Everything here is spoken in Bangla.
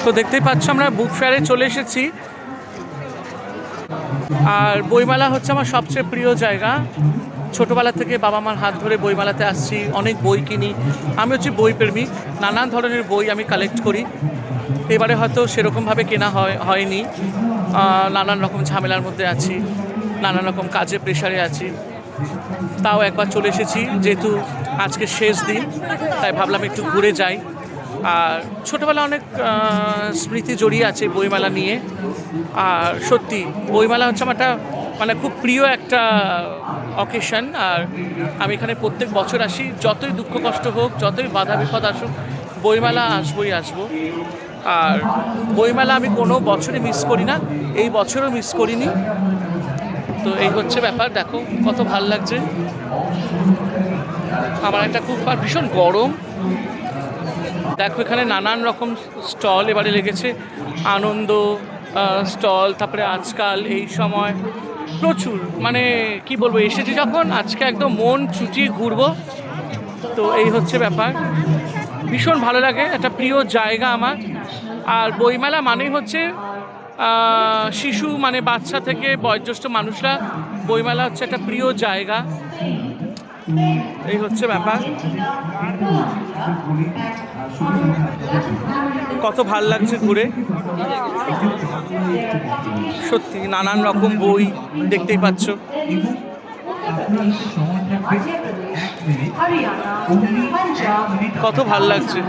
তো দেখতেই পাচ্ছ আমরা বুক ফেয়ারে চলে এসেছি। আর বইমেলা হচ্ছে আমার সবচেয়ে প্রিয় জায়গা। ছোটোবেলা থেকে বাবা মার হাত ধরে বইমেলাতে আসছি, অনেক বই কিনি। আমি হচ্ছে বই প্রেমিক, নানান ধরনের বই আমি কালেক্ট করি। এবারে হয়তো সেরকমভাবে কেনা হয়নি, নানান রকম ঝামেলার মধ্যে আছি, নানান রকম কাজে প্রেশারে আছি। তাও একবার চলে এসেছি, যেহেতু আজকে শেষ দিন তাই ভাবলাম একটু ঘুরে যাই। আর ছোটোবেলা অনেক স্মৃতি জড়িয়ে আছে বইমেলা নিয়ে। আর সত্যি বইমেলা হচ্ছে আমার একটা মানে খুব প্রিয় একটা অকেশন। আর আমি এখানে প্রত্যেক বছর আসি, যতই দুঃখ কষ্ট হোক, যতই বাধা বিপদ আসুক, বইমেলা আসবো। আর বইমেলা আমি কোনো বছরই মিস করি না, এই বছরও মিস করিনি। তো এই হচ্ছে ব্যাপার। দেখো কত ভাল লাগছে আমার, একটা খুব ভীষণ গরম। দেখো এখানে নানান রকম স্টল এবারে লেগেছে, আনন্দ স্টল। তারপরে আজকাল এই সময় প্রচুর, মানে কি বলবো, এসেছি যখন আজকে একদম মন চুটিয়ে ঘুরবো। তো এই হচ্ছে ব্যাপার, ভীষণ ভালো লাগে, একটা প্রিয় জায়গা আমার। আর বইমেলা মানেই হচ্ছে শিশু মানে বাচ্চা থেকে বয়োজ্যেষ্ঠ মানুষরা, বইমেলা হচ্ছে একটা প্রিয় জায়গা। এই হচ্ছে ব্যাপার, কত ভাল লাগছে ঘুরে। সত্যি নানান রকম বই দেখতেই পাচ্ছ। কত ভাল লাগছে।